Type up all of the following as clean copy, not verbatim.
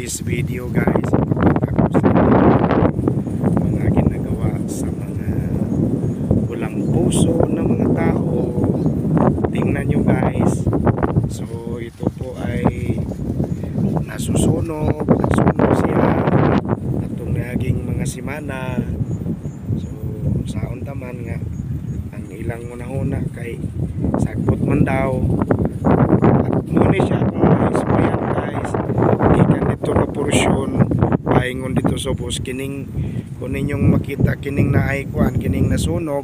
this video guys, ipapakita ko sa inyo mga ginagawa sa mga walang puso na mga tao. Tingnan nyo guys. So ito po ay nasusunog siya atong naging mga simana. So saon taman nga ang ilang unahuna kay sagbot man daw at muna siya kung ispayan guys. Ikan dito na porsyon paingon dito sa bus kining kung ninyong makita kining naaykuan kining nasunog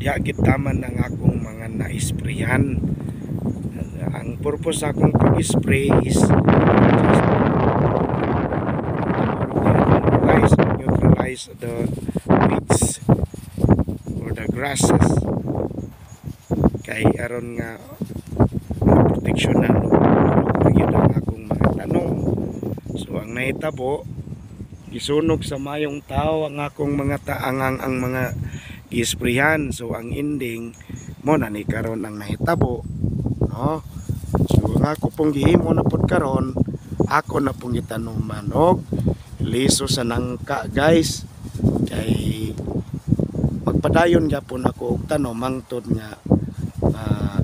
diya gitaman ng akong mga naisprayan. Ang purpose akong pag-spray is neutralize the weeds or the grasses kay aron nga protection na yun ang akong mga tanong. So ang nahitabo gisunog sa mayong tao ang akong mga taangang ang mga isprayan. So ang ending mo na ni karon ang nahitabo, no? So nga ako pong gihimo na pod karon, ako na pong gitanuman og liso sa nangka guys. Kay magpadayon gyapon ako og tanom mangtod nga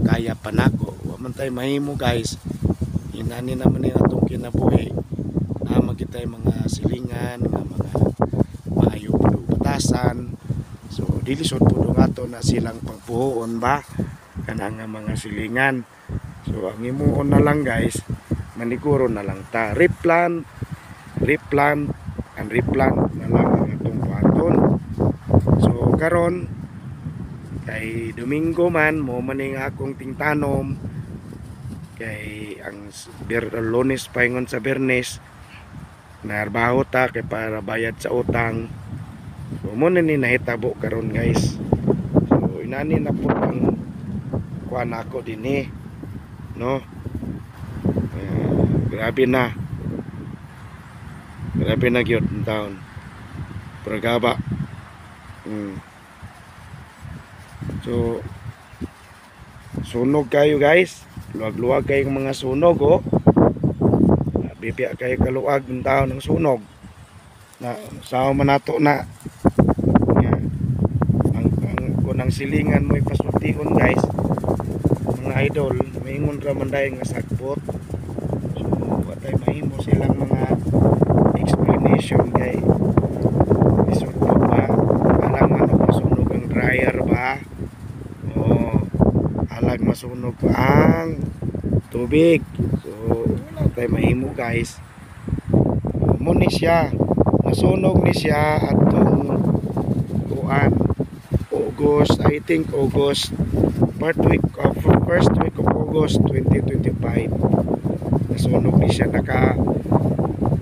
kaya pa nako. Wa man tay mahimo guys. Inani naman ni atong kinabuhi na magitay mga silingan nga mga maayo pud batasan. So dili sud pud ato na silang pagbuhon ba kana nga mga silingan. So ang imuon na lang guys, maniguro na lang ta replant and replant na lang ang atong buhaton. So karon kay Domingo man mo maning akong tingtanom kay ang Lunes paingon sa Bernes narbaho ta kay para bayad sa utang. So mo na ni nahitabo karon guys. So inani na po ang kuan ako dinhi, no? Grabe na gyud ang taon pergaba. So sunog kayo guys, luwag-luwag kayo mga sunog oh. Bibya kayo kaluwag ng taon ng sunog na sao manato na ang silingan mo ipasultiyon guys mga idol, maingon ra man dayon nga sagbot. So watay mahimo silang mga explanation kay isunog ba alang man masunog ang dryer ba o alag masunog ang tubig. So watay mahimo guys. Mo ni siya nasunog ni siya atong kuan August, I think August first week of August 2025 nasunog ni siya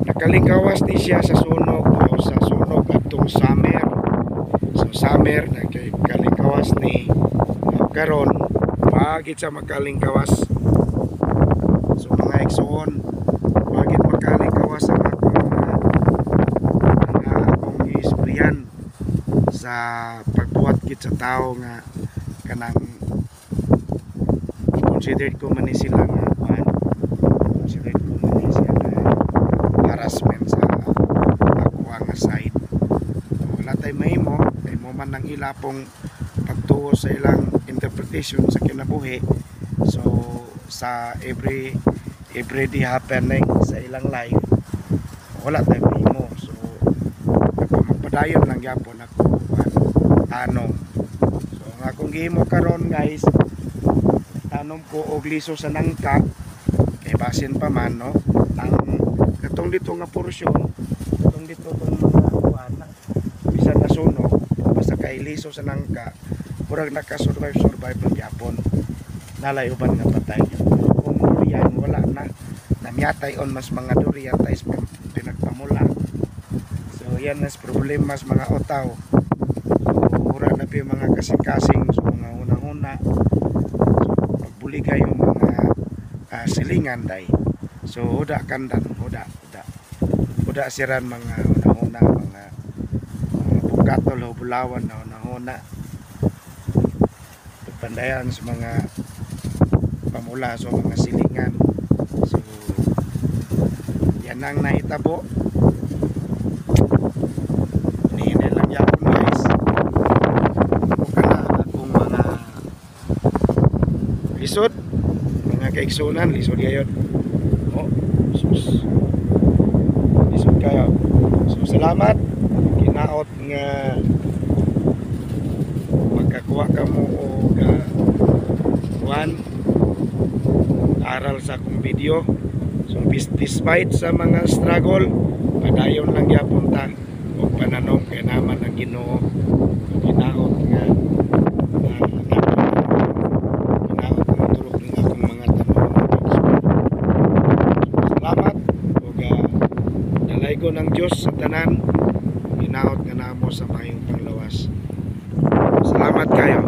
nakalingkawas ni siya sa sunog o sa sunog atong summer. So summer nakalingkawas ni karon bagit sa makalingkawas. So mga igsoon bagit makalingkawas ang akong isprayan sa pagbuhat gid sa tao nga kanang considered ko man sila nga considered ko man sila harassment sa ako ang side. So, wala tay mahimo kay mo man ang ilapong pagtuo sa ilang interpretation sa kinabuhi. So sa everyday happening sa ilang life wala tay mahimo. So ako magpadayon lang gyapon ako tanong. So ang akong gihimo karon guys, tanom ko og liso sa nangka kay basin pa man no ang katong dito nga porsyon katong dito tong mga kuan bisan nasunog basta kay liso sa nangka murag naka-survive ng gyapon. Nalay uban nga patay kung durian wala na namyatay on mas mga durian tais pinagpamula. So yan as problema sa mga otaw. So mura na pi mga kasing-kasing so mga unang-una pagbuligay yung mga silingan day. So uda kandan uda siran mga unang-una mga bukatol o bulawan na unang-una pagpandayan sa mga pamula sa mga silingan. So yan kanang nahitabo nihinay lang yapon guys o kana akong mga lisod mga kaigsunan lisod gayon oh sus lisod kayo so salamat kinaot nga magkakuha ka mo o kuan aral sa akong video. So despite sa mga struggle, padayon lang gyapon ta og pananom kay naman ang Ginoo. Ginaot nga ginaot ang turok ng akong mga tanom. Salamat ug nalaygo ng Dios sa tanan. Ginaot nga namo sa mayong panglawas. Salamat kayo.